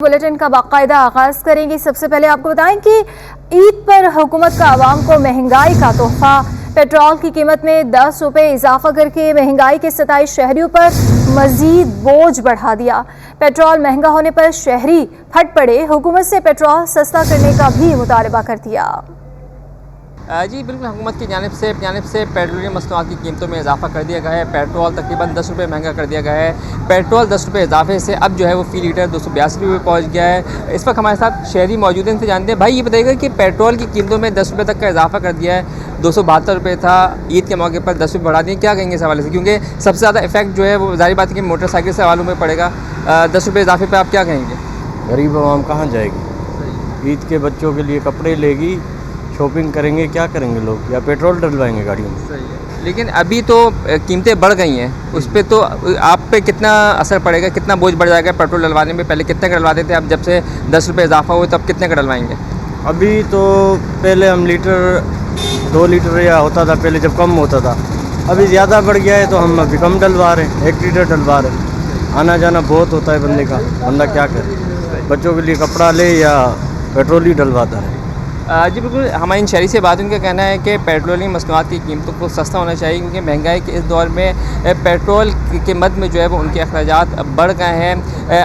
Bulletin का बाकायदा आगाज करेंगे। सबसे पहले आपको बताएं कि ईद पर हुकूमत का आवाम को महंगाई का तोहफा। पेट्रोल की कीमत में 10 रुपये इजाफा करके महंगाई के 27 शहरियों पर मजीद बोझ बढ़ा दिया। पेट्रोल महंगा होने पर शहरी फट पड़े, हुकूमत से पेट्रोल सस्ता करने का भी मुतालबा कर दिया। जी बिल्कुल, हुकूमत की जानिब से पेट्रोलियम मसनूआत की कीमतों में इजाफा कर दिया गया है। पेट्रोल तकरीबन 10 रुपये महंगा कर दिया गया है। पेट्रोल 10 रुपये इजाफे से अब जो है वो फ़ी लीटर 282 रुपये पहुँच गया है। इस वक्त हमारे साथ शहरी मौजूद हैं, इनसे जानते हैं। भाई ये बताइएगा कि पेट्रोल की कीमतों में 10 रुपये तक का इजाफा कर दिया है। 272 रुपये था, ईद के मौके पर 10 रुपये बढ़ा दिए, क्या कहेंगे इस हवाले से? क्योंकि सबसे ज़्यादा इफेक्ट जो है वो ज़ाहिर बात है कि मोटरसाइकिल से वालों में पड़ेगा। 10 रुपये इजाफे पर आप क्या कहेंगे? गरीब आवाम कहाँ जाएगी? ईद के बच्चों के लिए कपड़े लेगी, शॉपिंग करेंगे, क्या करेंगे लोग? या पेट्रोल डलवाएंगे गाड़ियों में? सही है, लेकिन अभी तो कीमतें बढ़ गई हैं, उस पर तो आप पे कितना असर पड़ेगा, कितना बोझ बढ़ जाएगा पेट्रोल डलवाने में? पहले कितने का डलवाते थे, अब जब से 10 रुपये इजाफा हुए तब कितने का डलवाएंगे? अभी तो पहले हम लीटर 2 लीटर या होता था पहले, जब कम होता था। अभी ज़्यादा बढ़ गया है तो हम अभी कम डलवा रहे हैं, 1 लीटर डलवा रहे हैं। आना जाना बहुत होता है बंदे का, बंदा क्या करे? बच्चों के लिए कपड़ा ले या पेट्रोल ही डलवाता है। जी बिल्कुल, हमारे इन शहरी से बात, उनका कहना है कि पेट्रोलियम मसनूआत की कीमतों को सस्ता होना चाहिए, क्योंकि महंगाई के इस दौर में पेट्रोल की मद में जो है वो उनके अखराजात बढ़ गए हैं।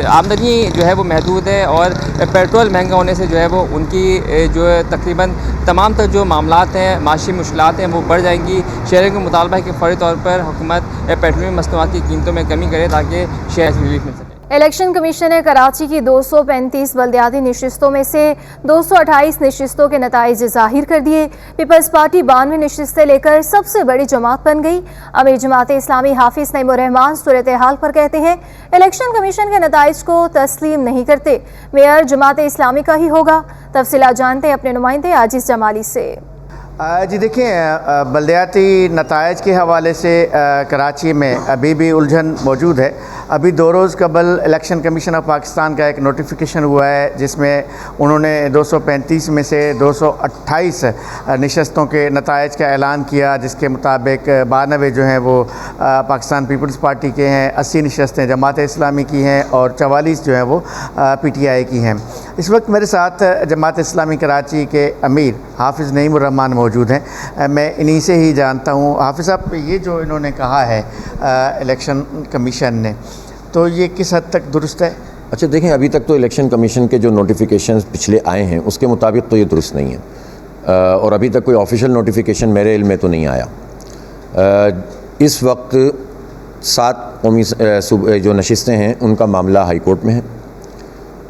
आमदनी जो है वो महदूद है और पेट्रोल महंगा होने से जो है वो उनकी जो तकरीबन तमाम तर जो मामलात हैं, माशी मुश्किलात हैं, वो बढ़ जाएंगी। शहरों का मुतालबा है कि फ़ौरी तौर पर हुकूमत पेट्रोलियम मसनूआत की कीमतों में कमी करे ताकि शहर से रिलीफ मिल सके। इलेक्शन कमीशन ने कराची की 235 बल्दियाती नशिस्तों में से 228 नशिस्तों के नताइज जाहिर कर दिए। पीपल्स पार्टी 92 नशिस्तें लेकर सबसे बड़ी जमात बन गई। अमीर जमात इस्लामी हाफिज नईमुर रहमान सूरत हाल पर कहते हैं, इलेक्शन कमीशन के नताइज को तस्लीम नहीं करते, मेयर जमात इस्लामी का ही होगा। तफसीलात जानते हैं अपने नुमाइंदे आजिज़ जमाली से। जी देखिए, बल्दियाती नताइज के हवाले से कराची में अभी भी उलझन मौजूद है। अभी 2 रोज़ कबल इलेक्शन कमीशन ऑफ पाकिस्तान का एक नोटिफिकेशन हुआ है, जिसमें उन्होंने 235 में से 228 नशस्तों के नताइज का ऐलान किया, जिसके मुताबिक 92 जो हैं वो पाकिस्तान पीपल्स पार्टी के हैं, 80 नशस्तें जमात इस्लामी की हैं और 44 जो हैं वो PTI की हैं। इस वक्त मेरे साथ जमात इस्लामी कराची के अमीर हाफिज़ नईमुर रहमान मौजूद हैं। मैं इन्हीं से ही जानता हूँ। हाफिज़ साहब, ये जो इन्होंने कहा है इलेक्शन कमीशन ने, तो ये किस हद तक दुरुस्त है? अच्छा देखें, अभी तक तो इलेक्शन कमीशन के जो नोटिफिकेशंस पिछले आए हैं उसके मुताबिक तो ये दुरुस्त नहीं है, और अभी तक कोई ऑफिशियल नोटिफिकेशन मेरे इल्म में तो नहीं आया। इस वक्त 7 कौमी जो नशिस्तें हैं उनका मामला हाई कोर्ट में है,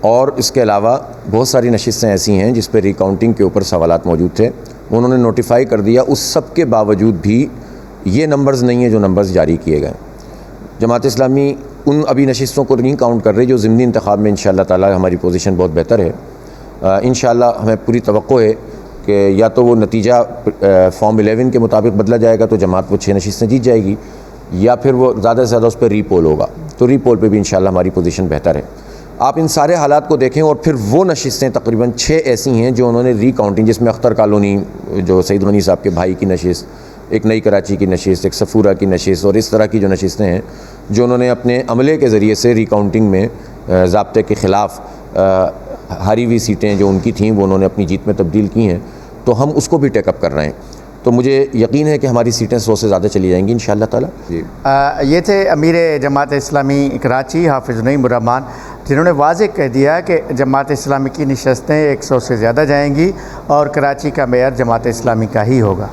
और इसके अलावा बहुत सारी नशिस्तें ऐसी हैं जिस पर रिकाउंटिंग के ऊपर सवालात मौजूद थे, उन्होंने नोटिफाई कर दिया। उस सब के बावजूद भी ये नंबर्स नहीं है जो नंबर्स जारी किए गए। जमात इस्लामी उन अभी नशिस्तों को नहीं काउंट कर रही जो ज़िमनी इंतखाब में इंशाअल्लाह ताला हमारी पोजीशन बहुत बेहतर है। इंशाअल्लाह हमें पूरी तवक्को है कि या तो वो नतीजा फॉर्म 11 के मुताबिक बदला जाएगा तो जमात वो 6 नशिस्तें जीत जाएगी, या फिर वो ज़्यादा से ज़्यादा उस पर रीपोल होगा, तो रीपोल पर भी इंशाअल्लाह हमारी पोजीशन बेहतर है। आप इन सारे हालात को देखें और फिर वो नशिस्तें तकरीबन 6 ऐसी हैं जो उन्होंने रिकाउंटिंग, जिसमें अख्तर कॉलोनी जो सईद गनी साहब के भाई की नशिस्त, एक नई कराची की नशिस्त, एक सफूरा की नशिस्त, और इस तरह की जो नशिस्तें हैं जो उन्होंने अपने अमले के ज़रिए से रिकाउंटिंग में ज़ाब्ते के ख़िलाफ़ हारी हुई सीटें जो उनकी थीं वो उन्होंने अपनी जीत में तब्दील की हैं, तो हम उसको भी टेकअप कर रहे हैं। तो मुझे यकीन है कि हमारी सीटें 100 से ज़्यादा चली जाएंगी इंशाअल्लाह ताला। जी ये थे अमीर जमात इस्लामी कराची हाफिज़ नईमुर रहमान, जिन्होंने वाज़ेह कह दिया कि जमात इस्लामी की नशस्तें 100 से ज़्यादा जाएंगी और कराची का मेयर जमात इस्लामी का ही होगा।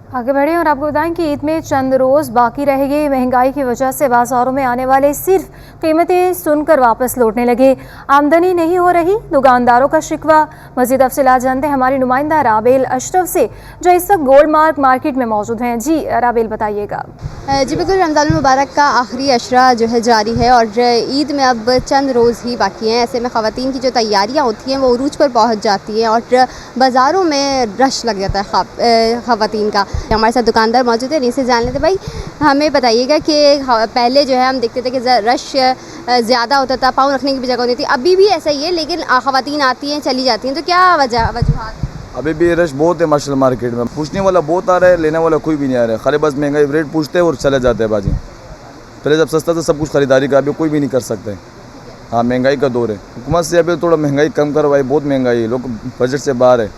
आगे बढ़े और आपको बताएं कि ईद में चंद रोज़ बाकी रह गए। महंगाई की वजह से बाजारों में आने वाले सिर्फ कीमतें सुनकर वापस लौटने लगे, आमदनी नहीं हो रही, दुकानदारों का शिकवा। मज़ीद तफसीलात जानते हैं हमारी नुमाइंदा राबेल अशरफ से, जो इस वक्त गोल्ड मार्क मार्केट में मौजूद हैं। जी राबेल, बताइएगा। जी बिल्कुल, रमज़ान मुबारक का आखिरी अशरा जो है जारी है और ईद में अब चंद रोज़ ही बाकी हैं। ऐसे में ख़वातीन की जो तैयारियाँ होती हैं वो उरूज पर पहुँच जाती हैं और बाज़ारों में रश लग जाता है ख़वातीन का। हमारे साथ दुकानदार मौजूद है, इनसे जान लेते। भाई हमें बताइएगा कि पहले जो है हम देखते थे कि रश ज़्यादा होता था, पाँव रखने की भी जगह होती थी, अभी भी ऐसा ही है, लेकिन ख़वातीन आती हैं चली जाती हैं, तो क्या वजूहात? अभी भी रश बहुत है माशाल्लाह मार्केट में, पूछने वाला बहुत आ रहा है, लेने वाला कोई भी नहीं आ रहा है, खाली बस महंगाई रेट पूछते हैं और चले जाते हैं बाजी। पहले जब सस्ता था सब कुछ ख़रीदारी का, अभी कोई भी नहीं कर सकते। हाँ, महंगाई का दौर है। हुकूमत से अभी थोड़ा महंगाई कम करवाई, बहुत महंगाई है, लोग बजट से बाहर है।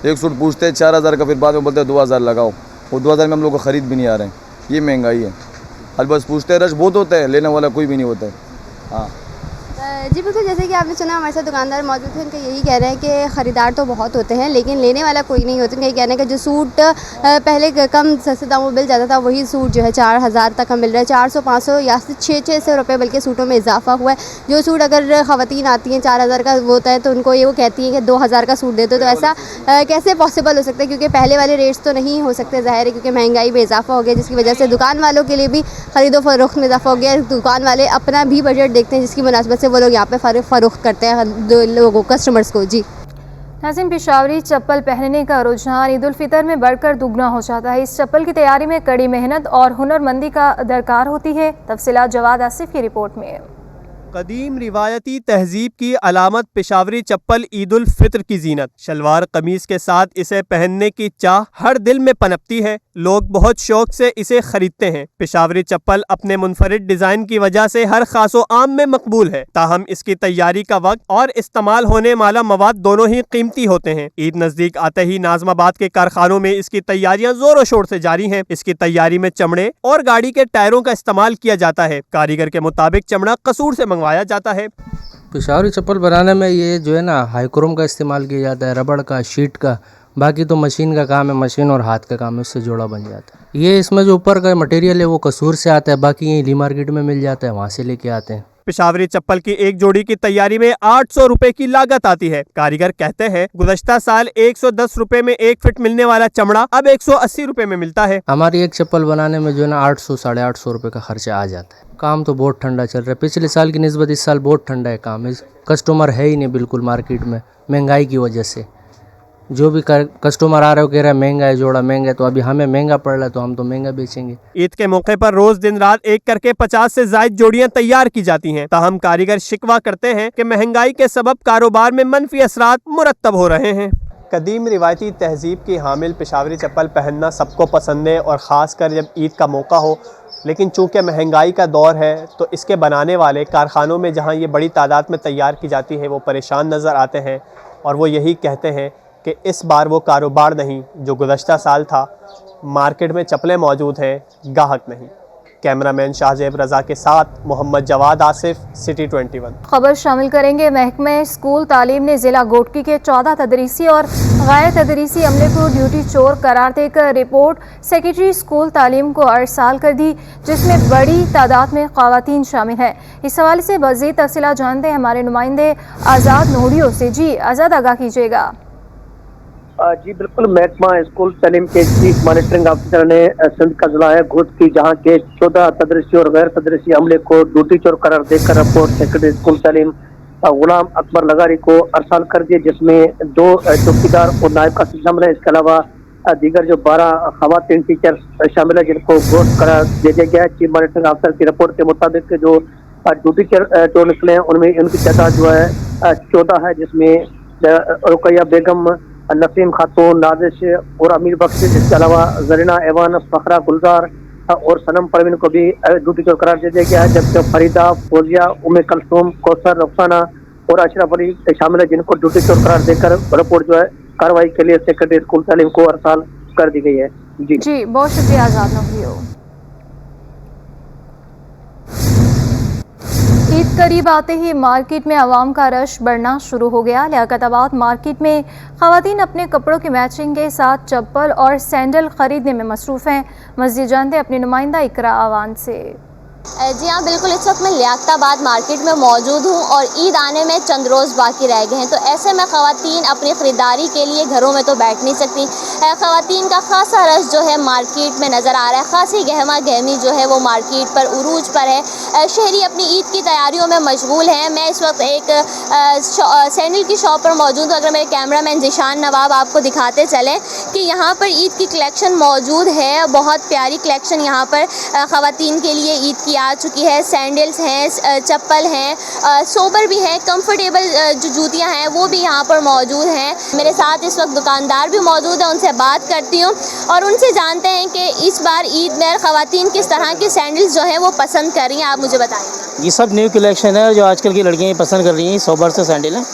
एक सूट पूछते हैं 4000 का, फिर बाद में बोलते हैं 2000 लगाओ, और 2000 में हम लोग को ख़रीद भी नहीं आ रहे हैं। ये महंगाई है। हर बस पूछते हैं, रश बहुत होता है, लेने वाला कोई भी नहीं होता है। हाँ जी बिल्कुल, जैसे कि आपने सुना हमारे साथ दुकानदार मौजूद थे, उनका यही कह रहे हैं कि ख़रीदार तो बहुत होते हैं लेकिन लेने वाला कोई नहीं होता। उनका ये कहना है कि जो सूट पहले कम सस्ते दामों में मिल जाता था, वही सूट जो है 4000 तक का मिल रहा है। 400-500 या 600 रुपये बल्कि सूटों में इजाफा हुआ है। जो सूट अगर ख़वातीन आती हैं 4000 का वो होता है, तो उनको ये वो कहती हैं कि 2000 का सूट दे दो। तो ऐसा कैसे पॉसिबल हो सकता है, क्योंकि पहले वाले रेट्स तो नहीं हो सकते, ज़ाहिर है, क्योंकि महंगाई में इजाफा हो गया, जिसकी वजह से दुकान वालों के लिए भी ख़रीदो फरोख्त में इजाफा हो गया। दुकान वाले अपना भी बजट देखते हैं, जिसकी मुनासिबत से वो लोग यहाँ पे फ़रोख्त करते हैं लोगों कस्टमर्स को। जी नाज़रीन, पेशावरी चप्पल पहनने का रुझान ईद उल फितर में बढ़कर दुगना हो जाता है। इस चप्पल की तैयारी में कड़ी मेहनत और हुनरमंदी का दरकार होती है। तफसीलात जवाद आसिफ की रिपोर्ट में। कदीम रिवायती तहजीब की अलामत पेशावरी चप्पल ईद उल फितर की जीनत। शलवार कमीज के साथ इसे पहनने की चाह हर दिल में पनपती है। लोग बहुत शौक से इसे खरीदते हैं। पेशावरी चप्पल अपने मुनफरिद डिज़ाइन की वजह से हर खासो आम में मकबूल है, ताहम इसकी तैयारी का वक्त और इस्तेमाल होने वाला मवाद दोनों ही कीमती होते हैं। ईद नज़दीक आते ही नाज़माबाद के कारखानों में इसकी तैयारियां जोरों शोर से जारी हैं। इसकी तैयारी में चमड़े और गाड़ी के टायरों का इस्तेमाल किया जाता है। कारीगर के मुताबिक चमड़ा कसूर से मंगवाया जाता है। पेशावरी चप्पल बनाने में ये जो है ना, हाईक्रोम का इस्तेमाल किया जाता है, रबड़ का, शीट का। बाकी तो मशीन का काम है, मशीन और हाथ का काम है, उससे जोड़ा बन जाता है। ये इसमें जो ऊपर का मटेरियल है वो कसूर से आता है, बाकी ये ली मार्केट में मिल जाता है, वहाँ से लेके आते हैं। पेशावरी चप्पल की एक जोड़ी की तैयारी में 800 रुपए की लागत आती है। कारीगर कहते हैं गुज़श्ता साल 110 रुपए में 1 फीट मिलने वाला चमड़ा अब 180 रुपए में मिलता है। हमारी एक चप्पल बनाने में जो है ना 800-850 रुपए का खर्चा आ जाता है। काम तो बहुत ठंडा चल रहा है, पिछले साल की निस्बत इस साल बहुत ठंडा है काम। कस्टमर है ही नहीं बिल्कुल मार्केट में, महंगाई की वजह से। जो भी कस्टमर आ रहे हो कह रहा है महंगा है, जोड़ा महंगा है, तो अभी हमें महंगा पड़ रहा है तो हम तो महंगा बेचेंगे। ईद के मौके पर रोज दिन रात एक करके 50 से ज्यादा जोड़ियां तैयार की जाती हैं। ताहम कारीगर शिकवा करते हैं कि महंगाई के सबब कारोबार में मनफी असरात मुरत्तब हो रहे हैं। कदीम रिवायती तहजीब की हामिल पेशावरी चप्पल पहनना सबको पसंद है, और ख़ास कर जब ईद का मौका हो। लेकिन चूँकि महंगाई का दौर है तो इसके बनाने वाले कारखानों में जहाँ ये बड़ी तादाद में तैयार की जाती है वो परेशान नज़र आते हैं, और वो यही कहते हैं कि इस बार वो कारोबार नहीं जो गुज़श्ता साल था। मार्केट में चप्पलें मौजूद हैं, गाहक नहीं। कैमरामैन शाहजेब रज़ा के साथ मोहम्मद जवाद आसिफ, सिटी 21। खबर शामिल करेंगे। महकमे स्कूल तालीम ने ज़िला गोटकी के 14 तदरीसी और गैर तदरीसी अमले को ड्यूटी चोर करार देकर रिपोर्ट सेक्रेटरी स्कूल तालीम को अरसाल कर दी, जिसमें बड़ी तादाद में ख़वातीन शामिल हैं। इस हवाले से मज़ीद तफसीलात जानते हैं हमारे नुमाइंदे आज़ाद नोडियो से। जी आज़ाद, आगाह कीजिएगा। जी बिल्कुल, महकमा स्कूल तालीम के चीफ मॉनिटरिंग ऑफिसर ने सिंध का जिला है घोटकी जहाँ के 14 तदरीसी और गैर तदरीसी अमले को ड्यूटी चोर करार देकर रिपोर्ट सेक्रेटरी स्कूल तालीम गुलाम अकबर लगारी को अरसाल कर दिए, जिसमें 2 चौकीदार और नायब का शामिल है। इसके अलावा दीगर जो 12 खवातीन टीचर शामिल है जिनको गोश्त करार दे दिया गया है। चीफ मॉनिटरिंग ऑफिसर की रिपोर्ट के मुताबिक जो ड्यूटी चोर निकले हैं उनमें उनकी तादाद जो है 14 है, जिसमें रुकैया बेगम, नसीम खातून, नाजिश और अमीर बख्श, इसके अलावा जरीना एवान, फखरा गुलजार और सनम परवीन को भी ड्यूटी चोर करार दे दिया गया है। जबकि फरीदा, फौजिया, उम्मे कलसूम, कौसर, रुखसाना और अशरफ अली शामिल है जिनको ड्यूटी चोर करार देकर रिपोर्ट जो है कार्रवाई के लिए सेक्रेटरी स्कूल तालीम को अरसाल कर दी गई है। जी बहुत शुक्रिया आज़ाद नोडियो। ईद करीब आते ही मार्केट में आवाम का रश बढ़ना शुरू हो गया। लियाकताबाद मार्केट में ख़वातीन अपने कपड़ों की मैचिंग के साथ चप्पल और सैंडल ख़रीदने में मसरूफ़ हैं। मज़ीद जानते अपने नुमाइंदा इकरा आवान से। जी हाँ बिल्कुल, इस वक्त मैं लियाकताबाद मार्केट में मौजूद हूँ और ईद आने में चंद रोज़ बाकी रह गए हैं, तो ऐसे में ख़वातीन अपनी ख़रीदारी के लिए घरों में तो बैठ नहीं सकती। ख़वातीन का खासा रश जो है मार्केट में नज़र आ रहा है, खासी गहमा गहमी जो है वो मार्केट पर उरूज पर है। शहरी अपनी ईद की तैयारियों में मशगूल हैं। मैं इस वक्त एक सैंडल की शॉप पर मौजूद हूँ। अगर मेरे कैमरामैन जिशान नवाब आपको दिखाते चलें कि यहाँ पर ईद की कलेक्शन मौजूद है, बहुत प्यारी कलेक्शन यहाँ पर ख़वातीन के लिए ईद की आ चुकी है। सैंडल्स हैं, चप्पल हैं, सोबर भी हैं, कंफर्टेबल जो जूतियां हैं वो भी यहाँ पर मौजूद हैं। मेरे साथ इस वक्त दुकानदार भी मौजूद हैं, उनसे बात करती हूँ और उनसे जानते हैं कि इस बार ईद में ख़वातीन किस तरह के सैंडल्स जो हैं वो पसंद कर रही हैं। आप मुझे बताइए। ये सब न्यू कलेक्शन है जो आजकल की लड़कियाँ पसंद कर रही हैं। सोबर से सैंडल है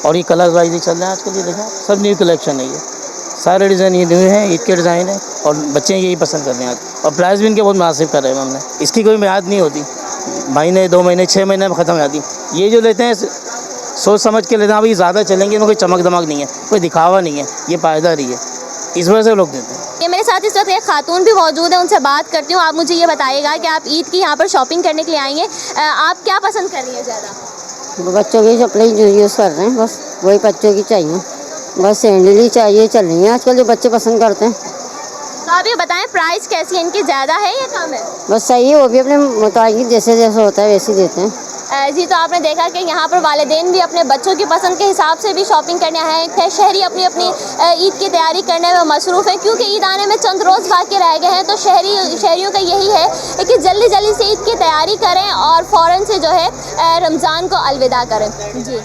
और ये कलर वाइज ही चल रहे हैं आजकल। ये देखें सब न्यू कलेक्शन है, ये सारे डिज़ाइन ये न्यू हैं, ईद के डिज़ाइन है और बच्चे यही पसंद कर रहे हैं आज। और प्राइस भी इनके बहुत मुनासिब कर रहे हैं हमने। इसकी कोई मियाद नहीं होती, महीने 2 महीने 6 महीने में ख़त्म हो जाती। ये जो लेते हैं सोच समझ के लेते हैं, अभी ज़्यादा चलेंगे, इनमें कोई चमक दमक नहीं है, कोई दिखावा नहीं है, ये पायदारी है, इस वजह से लोग देते हैं। ये मेरे साथ इस वक्त एक खातून भी मौजूद है, उनसे बात करती हूँ। आप मुझे ये बताइएगा कि आप ईद की यहाँ पर शॉपिंग करने के लिए आई हैं, आप क्या पसंद कर रही हैं ज़्यादा? बच्चों की चप्पलें यूज़ कर रहे हैं, बस वही बच्चों की चाहिए, बस सैंडल ही चाहिए, चल रही हैं आजकल जो बच्चे पसंद करते हैं। तो आप ये बताएं प्राइस कैसी है इनकी, ज़्यादा है या कम है? बस सही है, वो भी अपने मुताबिक जैसे जैसे होता है वैसे देते हैं। जी, तो आपने देखा कि यहाँ पर वालिदैन भी अपने बच्चों की पसंद के हिसाब से भी शॉपिंग करने आए हैं। शहरी अपनी अपनी ईद की तैयारी करने में मसरूफ़ है, क्योंकि ईद आने में चंद रोज़ बाकी रह गए हैं। तो शहरियों का यही है कि जल्दी जल्दी से ईद की तैयारी करें और फ़ौरन से जो है रमज़ान को अलविदा करें। जी।